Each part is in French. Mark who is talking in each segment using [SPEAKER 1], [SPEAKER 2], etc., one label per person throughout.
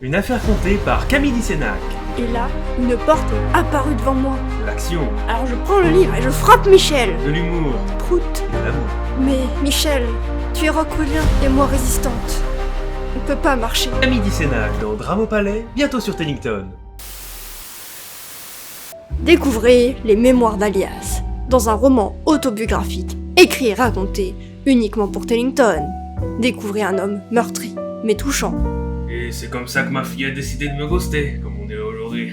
[SPEAKER 1] Une affaire contée par Camille Dissénac.
[SPEAKER 2] Et là, une porte est apparue devant moi.
[SPEAKER 1] De l'action,
[SPEAKER 2] Alors je prends le livre et je frappe Michel.
[SPEAKER 1] de l'humour,
[SPEAKER 2] Prout.
[SPEAKER 1] de l'amour.
[SPEAKER 2] Mais Michel, tu es rockwellien et moi résistante. On peut pas marcher.
[SPEAKER 1] Camille Dissénac dans Drame au Palais, bientôt sur Tellington.
[SPEAKER 2] Découvrez les mémoires d'Alias, dans un roman autobiographique, écrit et raconté uniquement pour Tellington. Découvrez un homme meurtri, mais touchant.
[SPEAKER 1] Et c'est comme ça que ma fille a décidé de me ghoster, comme on est aujourd'hui.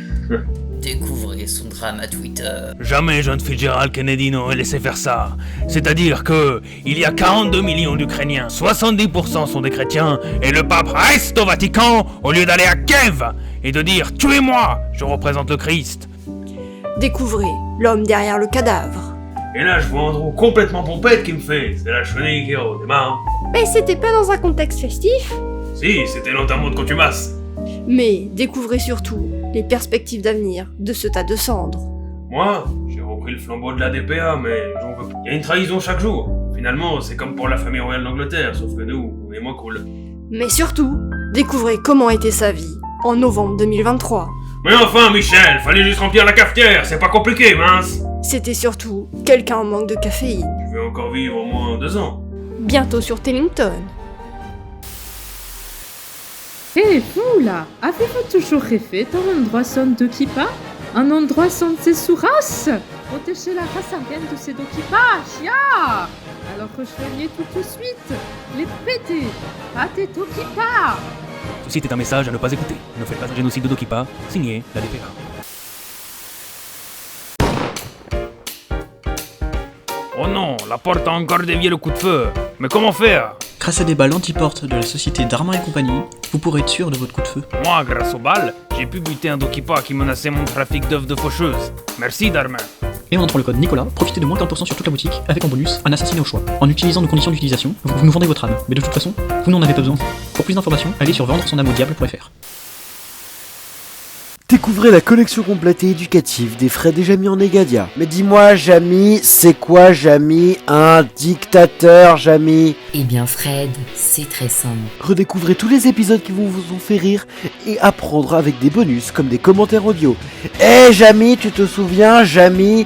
[SPEAKER 3] Découvrez son drame à Twitter.
[SPEAKER 4] Jamais John Fitzgerald Kennedy n'aurait laissé faire ça. C'est-à-dire que il y a 42 millions d'Ukrainiens, 70% sont des chrétiens, et le pape reste au Vatican au lieu d'aller à Kiev et de dire « Tuez-moi, je représente le Christ ».
[SPEAKER 2] Découvrez l'homme derrière le cadavre.
[SPEAKER 1] Et là, je vois Andrew complètement pompette qui me fait. C'est la chenille qui redémarre.
[SPEAKER 2] Mais c'était pas dans un contexte festif.
[SPEAKER 1] Si, c'était l'enterrement de contumace.
[SPEAKER 2] Mais découvrez surtout les perspectives d'avenir de ce tas de cendres.
[SPEAKER 1] Moi, j'ai repris le flambeau de la DPA, mais j'en veux pas. Il y a une trahison chaque jour. Finalement, c'est comme pour la famille royale d'Angleterre, sauf que nous, on est moins cool.
[SPEAKER 2] Mais surtout, découvrez comment était sa vie en novembre 2023.
[SPEAKER 1] Mais enfin, Michel, fallait juste remplir la cafetière, c'est pas compliqué, mince.
[SPEAKER 2] C'était surtout quelqu'un en manque de caféine.
[SPEAKER 1] Je vais encore vivre au moins 2 ans.
[SPEAKER 2] Bientôt sur Tellington.
[SPEAKER 5] Hé, vous là, avez-vous toujours rêvé d'un endroit sans Dokipa? Un endroit sans Tsuras? Protéger la race arienne de ces Dokipa, chia! Alors rejoignez tout de suite les PD, pas des Dokipa!
[SPEAKER 4] Ceci était un message à ne pas écouter. Ne faites pas un génocide de Dokipa, signé la DPA. Oh non, la porte a encore dévié le coup de feu. Mais comment faire?
[SPEAKER 6] Grâce à des balles anti-porte de la société Darman et compagnie, vous pourrez être sûr de votre coup de feu.
[SPEAKER 4] Moi, grâce aux balles, j'ai pu buter un Dokipa qui menaçait mon trafic d'œufs de faucheuse. Merci, Darman.
[SPEAKER 6] Et en entrant le code Nicolas, profitez de moins 40% sur toute la boutique, avec en bonus un assassiné au choix. En utilisant nos conditions d'utilisation, vous nous vendez votre âme, mais de toute façon, vous n'en avez pas besoin. Pour plus d'informations, allez sur vendresonâmeaudiable.fr.
[SPEAKER 7] Découvrez la collection complète et éducative des Fred et Jamy en Egadia. Mais dis-moi, Jamy, c'est quoi Jamy? Un dictateur, Jamy?
[SPEAKER 3] Eh bien Fred, c'est très simple.
[SPEAKER 7] Redécouvrez tous les épisodes qui vous ont fait rire et apprendre avec des bonus comme des commentaires audio. Eh Jamy, tu te souviens, Jamy,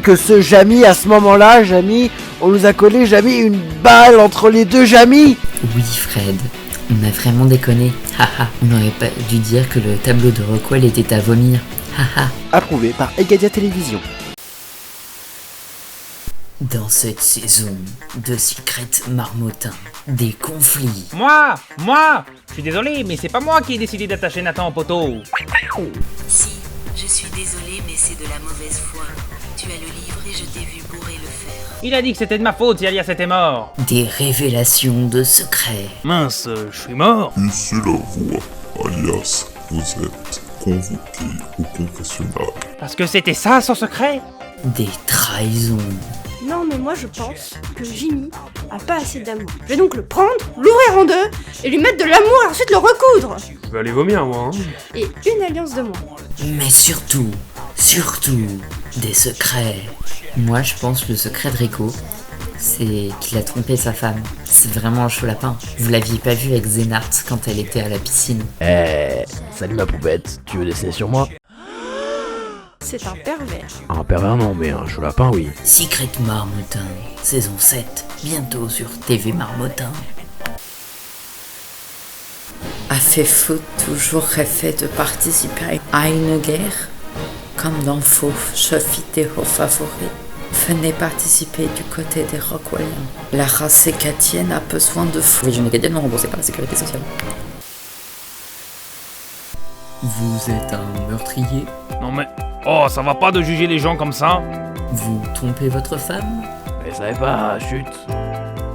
[SPEAKER 7] que ce Jamy, à ce moment-là, Jamy, on nous a collé, Jamy, une balle entre les deux Jamy?
[SPEAKER 3] Oui Fred, on a vraiment déconné. Haha, on n'aurait pas dû dire que le tableau de Rockwell était à vomir. Haha.
[SPEAKER 7] Approuvé par Egadia Télévision.
[SPEAKER 3] Dans cette saison de Secret Marmottin, des conflits.
[SPEAKER 4] Moi, je suis désolé, mais c'est pas moi qui ai décidé d'attacher Nathan au poteau.
[SPEAKER 8] Si, je suis désolée, mais c'est de la mauvaise foi. Tu as le livre et je t'ai vu bourrer le fer.
[SPEAKER 4] Il a dit que c'était de ma faute si Alias était mort.
[SPEAKER 3] Des révélations de secrets.
[SPEAKER 4] Mince, je suis mort.
[SPEAKER 9] Et c'est la voix, alias, vous êtes convoqué au confessionnal.
[SPEAKER 4] Parce que c'était ça son secret.
[SPEAKER 3] Des trahisons.
[SPEAKER 2] Non mais moi je pense que Jimmy a pas assez d'amour. Je vais donc le prendre, l'ouvrir en deux et lui mettre de l'amour et ensuite le recoudre.
[SPEAKER 1] Je vais aller vomir, moi, hein.
[SPEAKER 2] Et une alliance de moins.
[SPEAKER 3] Mais surtout, des secrets. Moi je pense que le secret de Rico, c'est qu'il a trompé sa femme. C'est vraiment un chaud lapin. Vous l'aviez pas vu avec Zénart quand elle était à la piscine.
[SPEAKER 7] Salut ma poupette, tu veux dessiner sur moi?
[SPEAKER 2] C'est un pervers.
[SPEAKER 7] Un pervers non, mais un chou lapin oui.
[SPEAKER 3] Secret Marmottin, saison 7, bientôt sur TV Marmottin. Avez-vous toujours rêvé de participer à une guerre? Comme dans vos jeux vidéo favoris, venez participer du côté des Rockwelliens. La race égadienne a besoin de vous. Les jeunes égadiennes non remboursés par la sécurité sociale. Vous êtes un meurtrier?
[SPEAKER 4] Non mais... Oh, ça va pas de juger les gens comme ça.
[SPEAKER 3] Vous trompez votre femme?
[SPEAKER 7] Mais ça va pas, chut.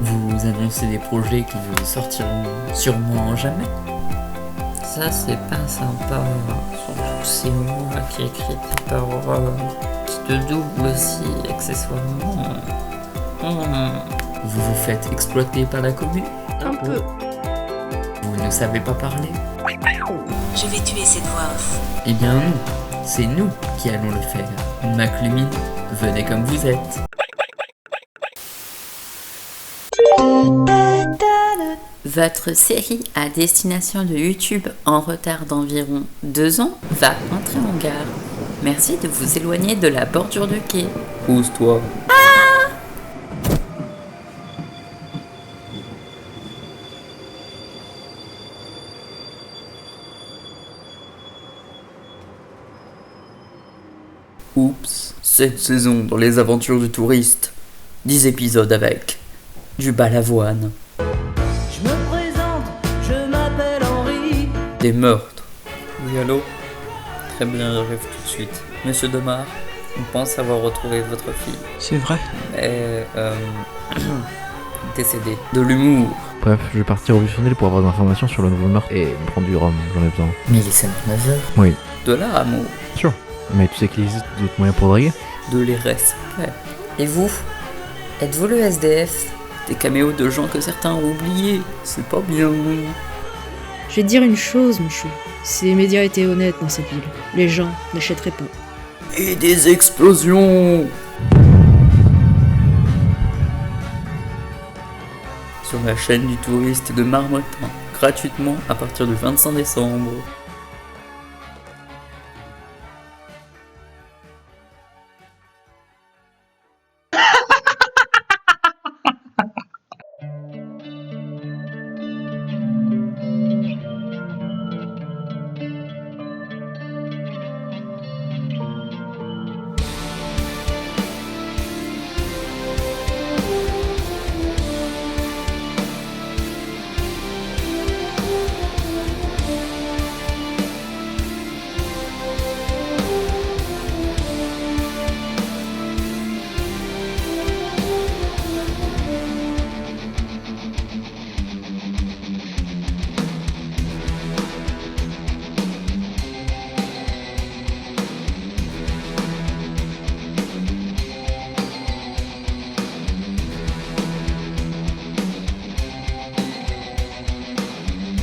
[SPEAKER 3] Vous annoncez des projets qui ne sortiront sûrement jamais? Ça c'est pas sympa, surtout ces mots qui écrits par qui te doublent aussi accessoirement. Vous vous faites exploiter par la commune?
[SPEAKER 2] Un peu.
[SPEAKER 3] Vous ne savez pas parler?
[SPEAKER 8] Je vais tuer cette voix off.
[SPEAKER 3] Eh bien nous, c'est nous qui allons le faire. Maclumine, venez comme vous êtes. Votre série à destination de YouTube en retard d'environ 2 ans va entrer en gare. Merci de vous éloigner de la bordure du quai. Pousse-toi. Oups, cette saison dans les aventures du touriste. 10 épisodes avec du balavoine.
[SPEAKER 10] Je me présente, je m'appelle Henri.
[SPEAKER 3] Des meurtres. Oui, allô? Très bien, j'arrive tout de suite. Monsieur Demar, on pense avoir retrouvé votre fille.
[SPEAKER 6] C'est vrai.
[SPEAKER 3] Mais, décédée. De l'humour.
[SPEAKER 11] Bref, je vais partir au Buissonnel pour avoir des informations sur le nouveau meurtre et me prendre du rhum, j'en ai besoin.
[SPEAKER 3] Mélissa Neveu.
[SPEAKER 11] Oui.
[SPEAKER 3] De l'amour.
[SPEAKER 11] Sûr. Mais tu sais qu'il existe d'autres moyens pour draguer?
[SPEAKER 3] De l'irrespect. Et vous? Êtes-vous le SDF? Des caméos de gens que certains ont oubliés. C'est pas bien.
[SPEAKER 12] Je vais te dire une chose, mon chou. Si les médias étaient honnêtes dans cette ville, les gens n'achèteraient pas.
[SPEAKER 3] Et des explosions! Sur la chaîne du touriste de Marmottin, gratuitement à partir du 25 décembre.